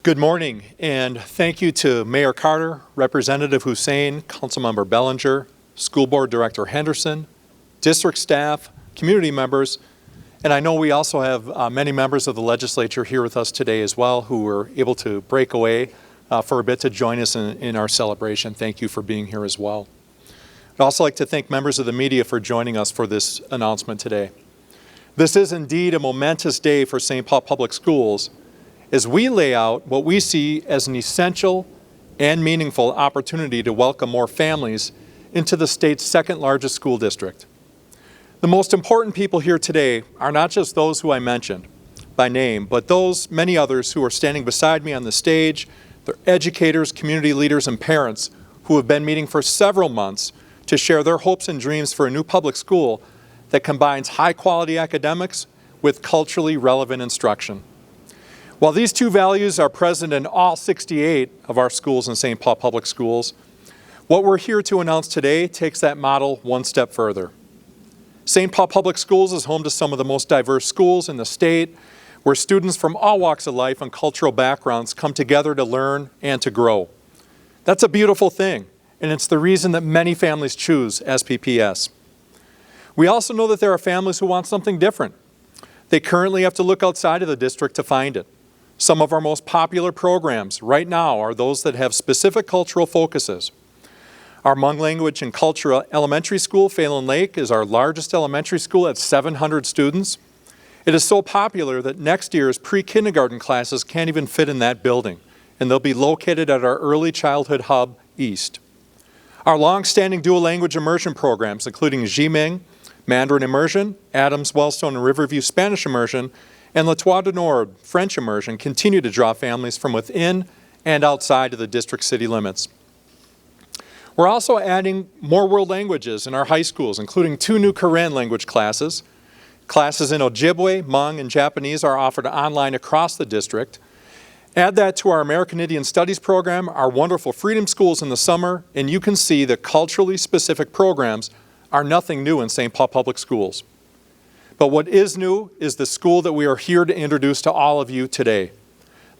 Good morning, and thank you to Mayor Carter, Representative Hussein, Councilmember Bellinger, School Board Director Henderson, district staff, community members, and I know we also have many members of the legislature here with us today as well who were able to break away for a bit to join us in our celebration. Thank you for being here as well. I'd also like to thank members of the media for joining us for this announcement today. This is indeed a momentous day for St. Paul Public Schools as we lay out what we see as an essential and meaningful opportunity to welcome more families into the state's second largest school district. The most important people here today are not just those who I mentioned by name, but those many others who are standing beside me on the stage. They're educators, community leaders, and parents who have been meeting for several months to share their hopes and dreams for a new public school that combines high-quality academics with culturally relevant instruction. While these two values are present in all 68 of our schools in St. Paul Public Schools, what we're here to announce today takes that model one step further. St. Paul Public Schools is home to some of the most diverse schools in the state, where students from all walks of life and cultural backgrounds come together to learn and to grow. That's a beautiful thing, and it's the reason that many families choose SPPS. We also know that there are families who want something different. They currently have to look outside of the district to find it. Some of our most popular programs right now are those that have specific cultural focuses. Our Hmong Language and Culture Elementary School, Phelan Lake, is our largest elementary school at 700 students. It is so popular that next year's pre-kindergarten classes can't even fit in that building, and they'll be located at our Early Childhood Hub East. Our long-standing dual language immersion programs, including Jiming, Mandarin Immersion, Adams, Wellstone, and Riverview Spanish Immersion, and La Toile du Nord French Immersion, continue to draw families from within and outside of the district city limits. We're also adding more world languages in our high schools, including 2 new Korean language classes. Classes in Ojibwe, Hmong, and Japanese are offered online across the district. Add that to our American Indian Studies program, our wonderful Freedom Schools in the summer, and you can see that culturally specific programs are nothing new in St. Paul Public Schools. But what is new is the school that we are here to introduce to all of you today.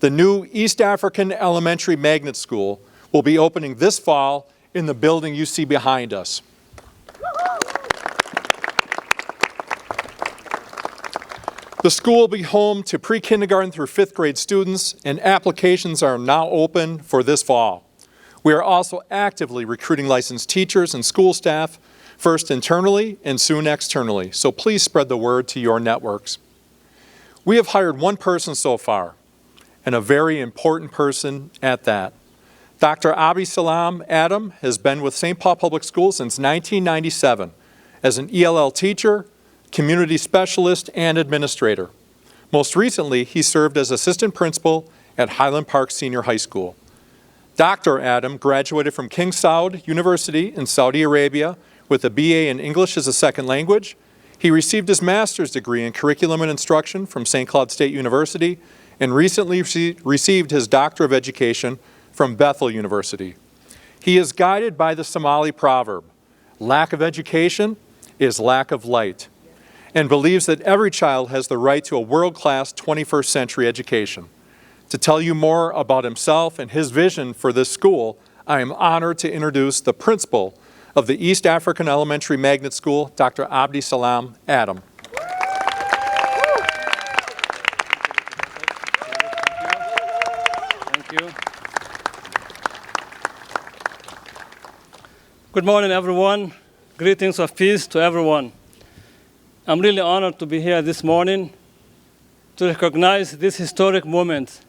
The new East African Elementary Magnet School will be opening this fall in the building you see behind us. The school will be home to pre-kindergarten through 5th grade students, and applications are now open for this fall. We are also actively recruiting licensed teachers and school staff, first internally and soon externally, so please spread the word to your networks. We have hired one person so far, and a very important person at that. Dr. Abdi Salam Adam has been with St. Paul Public Schools since 1997 as an ELL teacher, community specialist, and administrator. Most recently, he served as assistant principal at Highland Park Senior High School. Dr. Adam graduated from King Saud University in Saudi Arabia with a BA in English as a second language. He received his master's degree in curriculum and instruction from St. Cloud State University and recently received his Doctor of Education from Bethel University. He is guided by the Somali proverb, lack of education is lack of light, and believes that every child has the right to a world-class 21st century education. To tell you more about himself and his vision for this school, I am honored to introduce the principal of the East African Elementary Magnet School, Dr. Abdi Salam Adam. Thank you. Good morning, everyone. Greetings of peace to everyone. I'm really honored to be here this morning to recognize this historic moment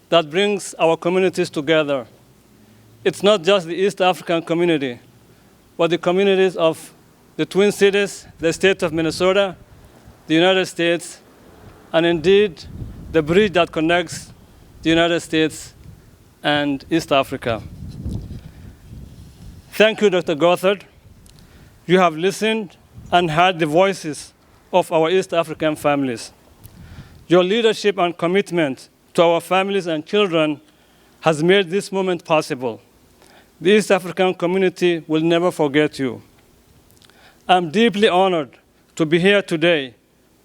that brings our communities together. It's not just the East African community, but the communities of the Twin Cities, the state of Minnesota, the United States, and indeed the bridge that connects the United States and East Africa. Thank you, Dr. Gothard. You have listened and heard the voices of our East African families. Your leadership and commitment to our families and children has made this moment possible. The East African community will never forget you. I'm deeply honored to be here today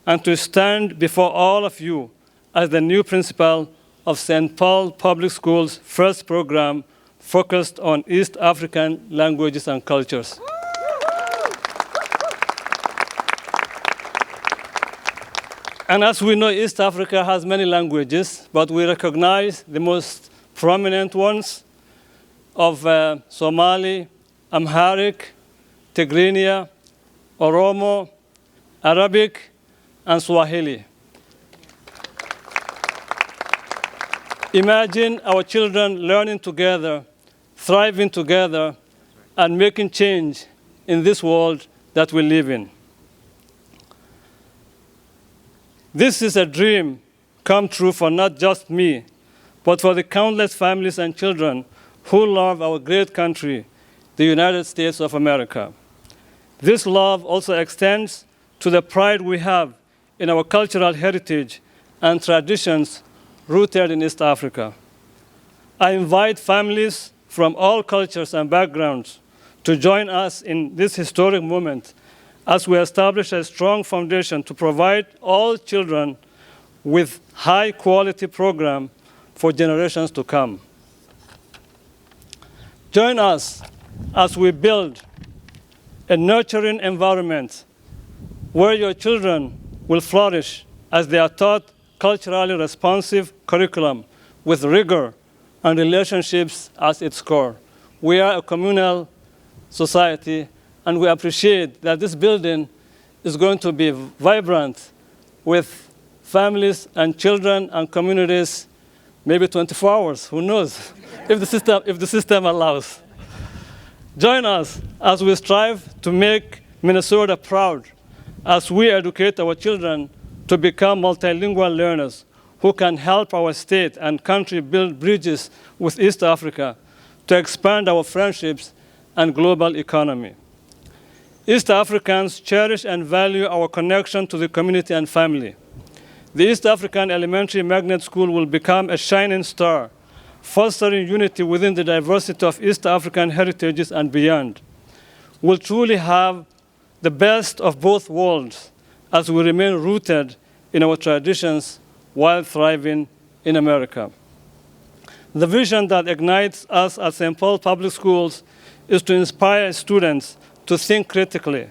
and to stand before all of you as the new principal of St. Paul Public Schools' first program focused on East African languages and cultures. And as we know, East Africa has many languages, but we recognize the most prominent ones of Somali, Amharic, Tigrinya, Oromo, Arabic, and Swahili. Imagine our children learning together, thriving together, and making change in this world that we live in. This is a dream come true for not just me, but for the countless families and children who love our great country, the United States of America. This love also extends to the pride we have in our cultural heritage and traditions rooted in East Africa. I invite families from all cultures and backgrounds to join us in this historic moment as we establish a strong foundation to provide all children with high-quality program for generations to come. Join us as we build a nurturing environment where your children will flourish as they are taught culturally responsive curriculum with rigor and relationships as its core. We are a communal society, and we appreciate that this building is going to be vibrant with families and children and communities, maybe 24 hours, who knows, if the system allows. Join us as we strive to make Minnesota proud as we educate our children to become multilingual learners who can help our state and country build bridges with East Africa to expand our friendships and global economy. East Africans cherish and value our connection to the community and family. The East African Elementary Magnet School will become a shining star, fostering unity within the diversity of East African heritages and beyond. We'll truly have the best of both worlds as we remain rooted in our traditions while thriving in America. The vision that ignites us at St. Paul Public Schools is to inspire students to think critically,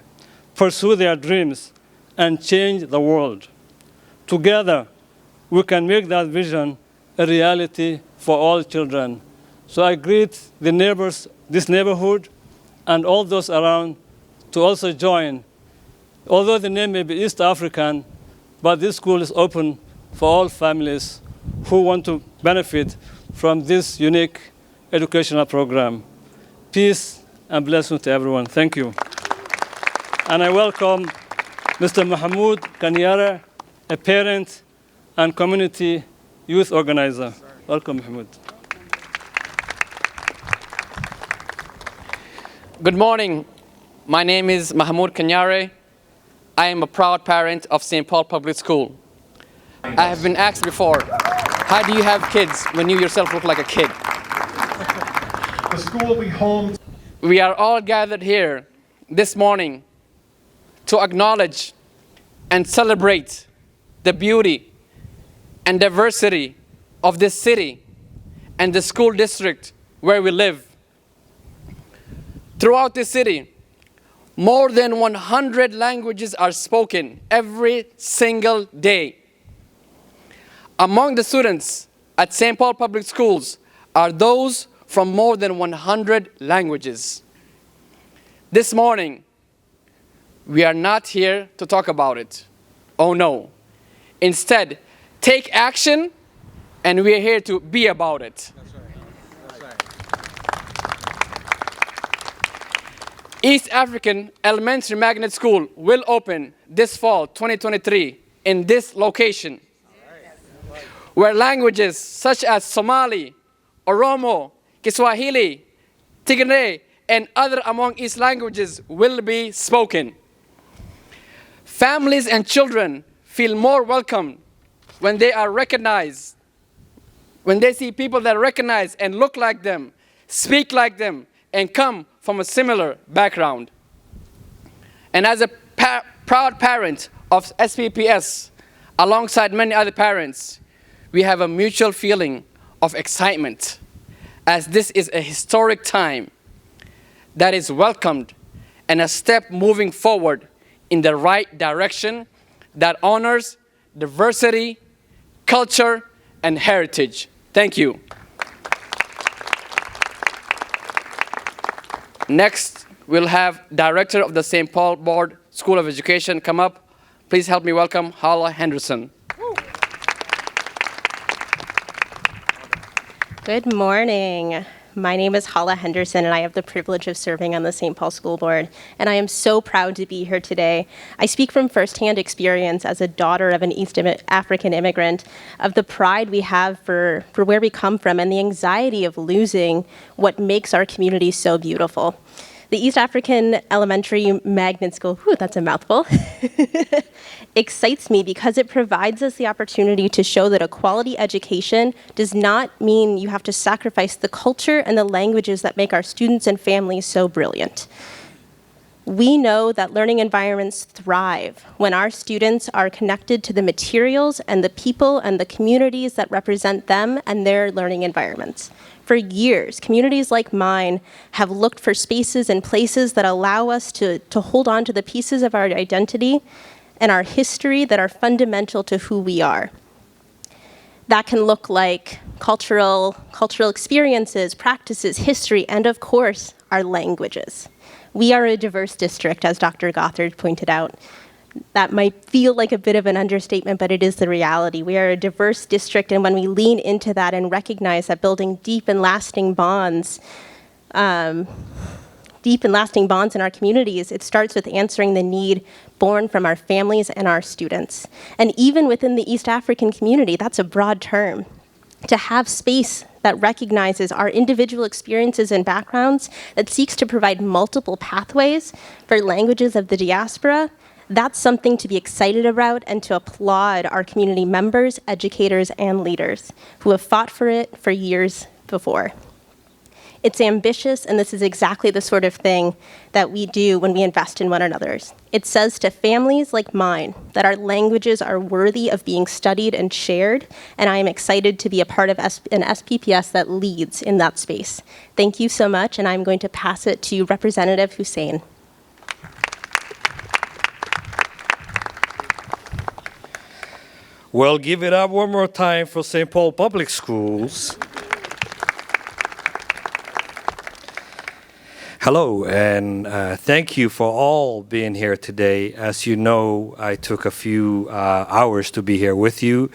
pursue their dreams, and change the world. Together, we can make that vision a reality for all children. So I greet the neighbors, this neighborhood, and all those around to also join. Although the name may be East African, but this school is open for all families who want to benefit from this unique educational program. Peace and blessings to everyone. Thank you. And I welcome Mr. Mahmoud Kanyara, a parent and community youth organizer. Welcome, Mahmoud. Good morning. My name is Mahmoud Kanyare. I am a proud parent of St. Paul Public School. I have been asked before, how do you have kids when you yourself look like a kid? The school will be home. We are all gathered here this morning to acknowledge and celebrate the beauty and diversity of this city and the school district where we live. Throughout this city, more than 100 languages are spoken every single day. Among the students at St. Paul Public Schools are those from more than 100 languages. This morning, we are not here to talk about it. Oh no. Instead, take action, and we are here to be about it. That's right. That's right. East African Elementary Magnet School will open this fall 2023 in this location, where languages such as Somali, Oromo, Kiswahili, Tigray, and other among East languages will be spoken. Families and children feel more welcome when they are recognized, when they see people that recognize and look like them, speak like them, and come from a similar background. And as a proud parent of SPPS, alongside many other parents, we have a mutual feeling of excitement, as this is a historic time that is welcomed and a step moving forward in the right direction that honors diversity, culture, and heritage. Thank you. Next, we'll have Director of the St. Paul Board School of Education come up. Please help me welcome Hala Henderson. Good morning. My name is Hala Henderson, and I have the privilege of serving on the St. Paul School Board, and I am so proud to be here today. I speak from firsthand experience as a daughter of an East African immigrant, of the pride we have for where we come from and the anxiety of losing what makes our community so beautiful. The East African Elementary Magnet School, whew, that's a mouthful, excites me because it provides us the opportunity to show that a quality education does not mean you have to sacrifice the culture and the languages that make our students and families so brilliant. We know that learning environments thrive when our students are connected to the materials and the people and the communities that represent them and their learning environments. For years, communities like mine have looked for spaces and places that allow us to hold on to the pieces of our identity and our history that are fundamental to who we are. That can look like cultural experiences, practices, history, and of course, our languages. We are a diverse district, as Dr. Gothard pointed out. That might feel like a bit of an understatement, but it is the reality. We are a diverse district, and when we lean into that and recognize that building deep and lasting bonds in our communities, it starts with answering the need born from our families and our students. And even within the East African community, that's a broad term. To have space that recognizes our individual experiences and backgrounds, that seeks to provide multiple pathways for languages of the diaspora, that's something to be excited about and to applaud our community members, educators, and leaders who have fought for it for years before. It's ambitious, and this is exactly the sort of thing that we do when we invest in one another. It says to families like mine that our languages are worthy of being studied and shared, and I am excited to be a part of an SPPS that leads in that space. Thank you so much, and I'm going to pass it to Representative Hussein. Well, give it up one more time for St. Paul Public Schools. Hello, and thank you for all being here today. As you know, I took a few hours to be here with you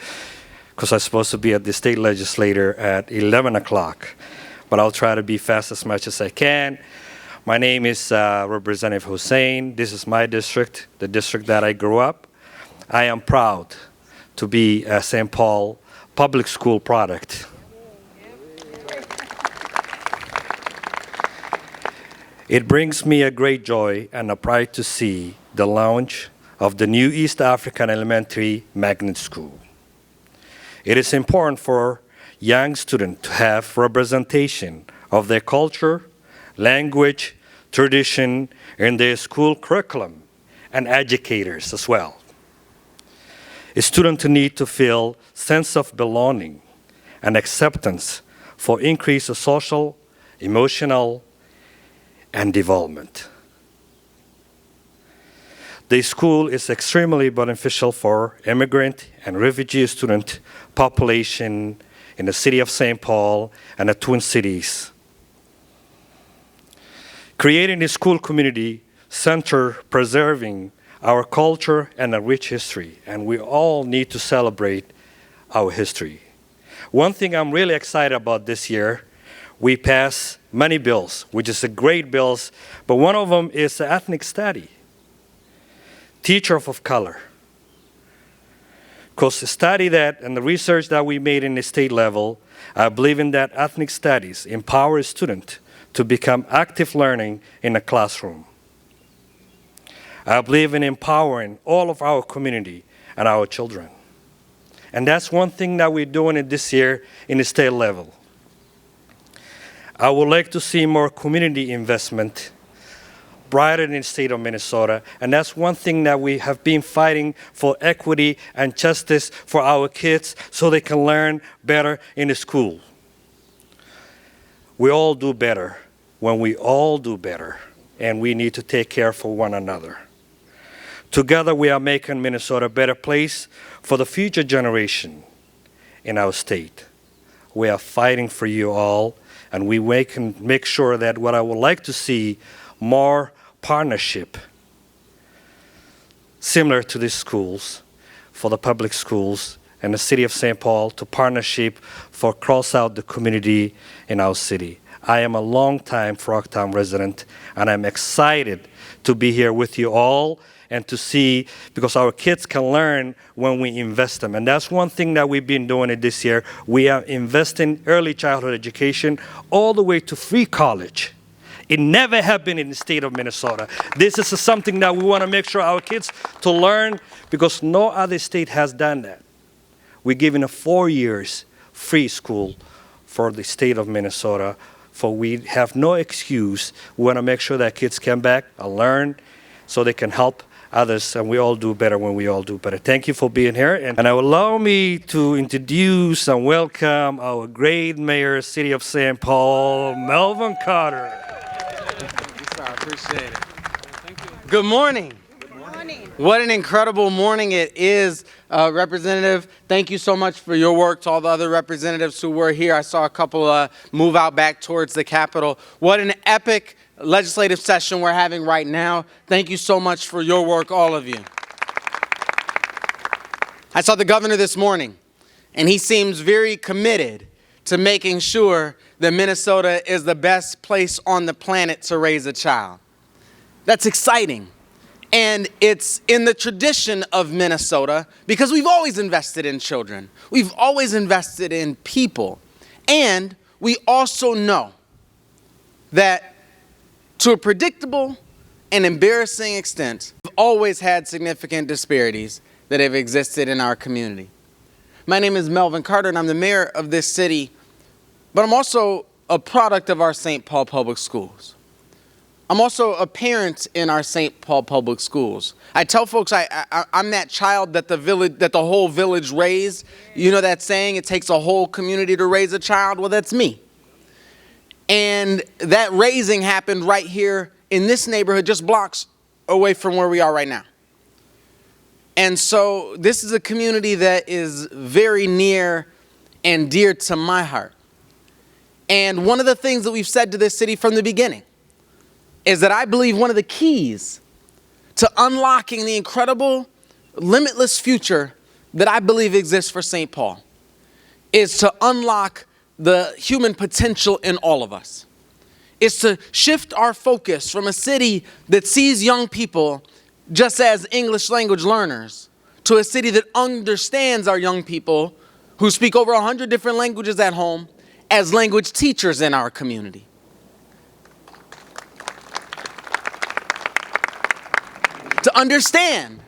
because I'm supposed to be at the state legislature at 11 o'clock, but I'll try to be fast as much as I can. My name is Representative Hussein. This is my district, the district that I grew up. I am proud to be a St. Paul Public School product. It brings me a great joy and a pride to see the launch of the new East African Elementary Magnet School. It is important for young students to have representation of their culture, language, tradition in their school curriculum, and educators as well. Students need to feel sense of belonging and acceptance for increased social, emotional, and development. The school is extremely beneficial for immigrant and refugee student population in the city of St. Paul and the Twin Cities. Creating a school community center preserving our culture and a rich history, and we all need to celebrate our history. One thing I'm really excited about this year, we passed many bills, which is a great bills, but one of them is the ethnic study, teacher of color. Because the study that and the research that we made in the state level, I believe in that ethnic studies empower a student to become active learning in the classroom. I believe in empowering all of our community and our children. And that's one thing that we're doing this year in the state level. I would like to see more community investment brighter in the state of Minnesota. And that's one thing that we have been fighting for, equity and justice for our kids so they can learn better in the school. We all do better when we all do better, and we need to take care for one another. Together we are making Minnesota a better place for the future generation in our state. We are fighting for you all, and we make sure that what I would like to see, more partnership similar to these schools, for the public schools and the city of St. Paul to partnership for cross out the community in our city. I am a long-time Frogtown resident, and I'm excited to be here with you all and to see, because our kids can learn when we invest them. And that's one thing that we've been doing this year. We are investing early childhood education all the way to free college. It never have been in the state of Minnesota. This is something that we want to make sure our kids to learn, because no other state has done that. We're giving 4 years free school for the state of Minnesota, for we have no excuse. We want to make sure that kids come back and learn so they can help others, and we all do better when we all do better. Thank you for being here, and allow me to introduce and welcome our great mayor, City of St. Paul, Melvin Carter. I appreciate it. Good morning. Good morning. What an incredible morning it is, Representative. Thank you so much for your work. To all the other representatives who were here, I saw a couple move out back towards the Capitol. What an epic legislative session we're having right now. Thank you so much for your work, all of you. I saw the governor this morning, and he seems very committed to making sure that Minnesota is the best place on the planet to raise a child. That's exciting. And it's in the tradition of Minnesota, because we've always invested in children. We've always invested in people. And we also know that to a predictable and embarrassing extent, we've always had significant disparities that have existed in our community. My name is Melvin Carter, and I'm the mayor of this city, but I'm also a product of our St. Paul Public Schools. I'm also a parent in our St. Paul Public Schools. I tell folks I'm that child that the whole village raised. You know that saying, it takes a whole community to raise a child? Well, that's me. And that raising happened right here in this neighborhood, just blocks away from where we are right now. And so this is a community that is very near and dear to my heart. And one of the things that we've said to this city from the beginning is that I believe one of the keys to unlocking the incredible, limitless future that I believe exists for St. Paul is to unlock the human potential in all of us. It's to shift our focus from a city that sees young people just as English language learners to a city that understands our young people who speak over 100 different languages at home as language teachers in our community. To understand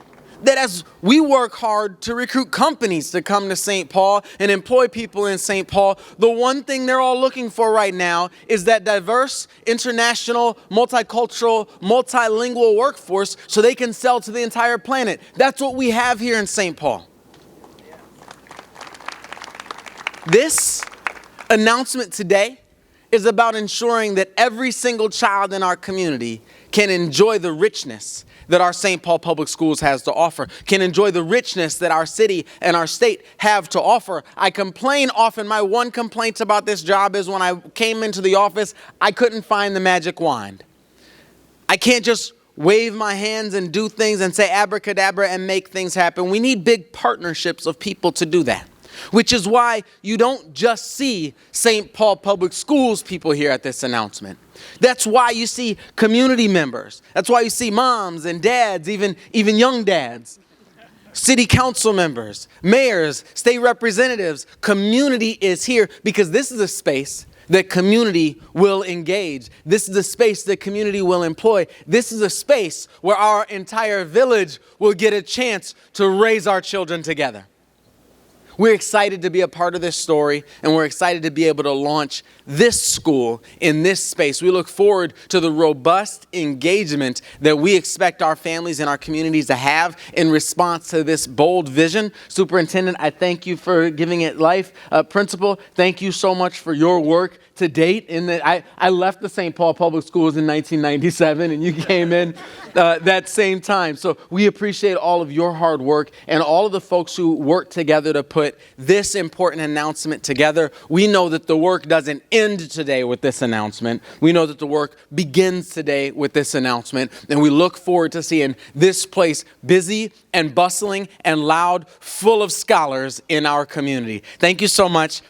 that as we work hard to recruit companies to come to St. Paul and employ people in St. Paul, the one thing they're all looking for right now is that diverse, international, multicultural, multilingual workforce so they can sell to the entire planet. That's what we have here in St. Paul. This announcement today is about ensuring that every single child in our community can enjoy the richness that our St. Paul Public Schools has to offer, can enjoy the richness that our city and our state have to offer. I complain often. My one complaint about this job is when I came into the office, I couldn't find the magic wand. I can't just wave my hands and do things and say abracadabra and make things happen. We need big partnerships of people to do that, which is why you don't just see St. Paul Public Schools people here at this announcement. That's why you see community members. That's why you see moms and dads, even young dads, city council members, mayors, state representatives. Community is here because this is a space that community will engage. This is a space that community will employ. This is a space where our entire village will get a chance to raise our children together. We're excited to be a part of this story, and we're excited to be able to launch this school in this space. We look forward to the robust engagement that we expect our families and our communities to have in response to this bold vision. Superintendent, I thank you for giving it life. Principal, thank you so much for your work to date. I left the St. Paul Public Schools in 1997, and you came in that same time. So we appreciate all of your hard work and all of the folks who worked together to put this important announcement together. We know that the work doesn't end today with this announcement. We know that the work begins today with this announcement, and we look forward to seeing this place busy and bustling and loud, full of scholars in our community. Thank you so much.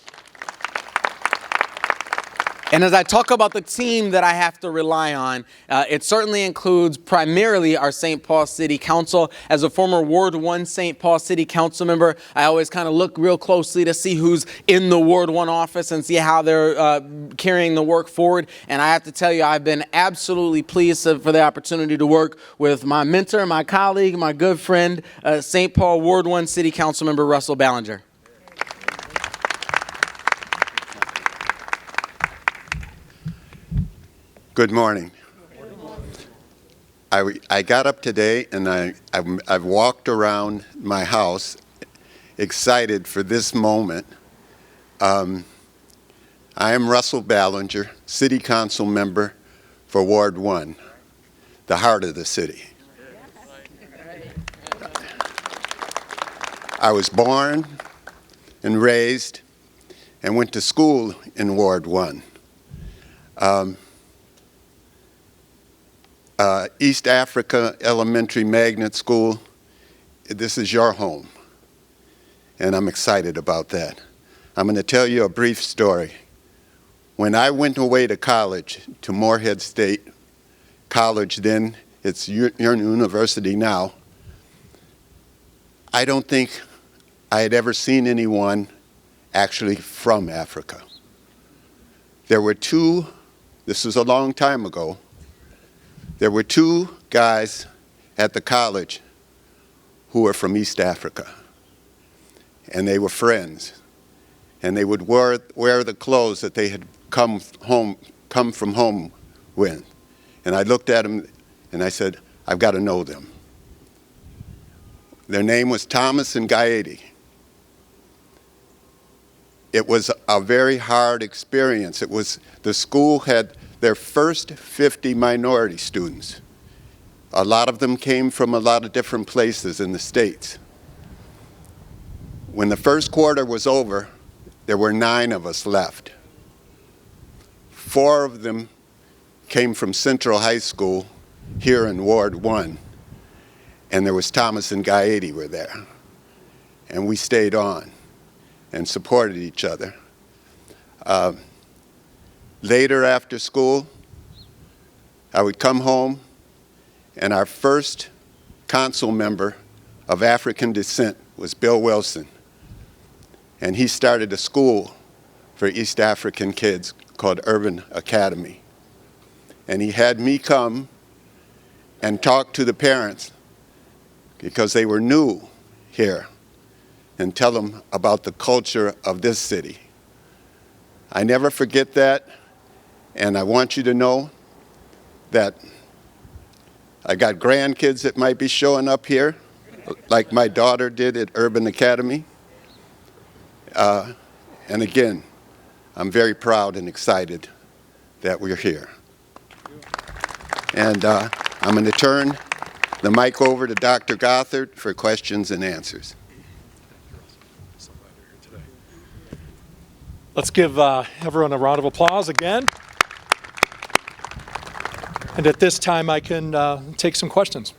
And as I talk about the team that I have to rely on, it certainly includes primarily our St. Paul City Council. As a former Ward 1 St. Paul City Council member, I always kind of look real closely to see who's in the Ward 1 office and see how they're carrying the work forward. And I have to tell you, I've been absolutely pleased for the opportunity to work with my mentor, my colleague, my good friend, St. Paul Ward 1 City Council member Russell Ballinger. Good morning. I got up today and I've walked around my house excited for this moment. I am Russell Ballinger, City Council member for Ward 1, the heart of the city. I was born and raised and went to school in Ward 1. East Africa Elementary Magnet School, this is your home, and I'm excited about that. I'm going to tell you a brief story. When I went away to college, to Morehead State College then, it's your university now, I don't think I had ever seen anyone actually from Africa. There were two, this was a long time ago, there were two guys at the college who were from East Africa, and they were friends, and they would wear the clothes that they had come from home with. And I looked at them and I said, I've got to know them. Their name was Thomas and Gaeti. It was a very hard experience. The school had their first 50 minority students. A lot of them came from a lot of different places in the States. When the first quarter was over, there were 9 of us left. 4 of them came from Central High School here in Ward 1, and there was Thomas and Gaeti were there. And we stayed on and supported each other. Later after school, I would come home, and our first council member of African descent was Bill Wilson. And he started a school for East African kids called Urban Academy. And he had me come and talk to the parents because they were new here and tell them about the culture of this city. I never forget that. And I want you to know that I got grandkids that might be showing up here, like my daughter did at Urban Academy. And again, I'm very proud and excited that we're here. And I'm going to turn the mic over to Dr. Gothard for questions and answers. Let's give everyone a round of applause again. And at this time, I can take some questions.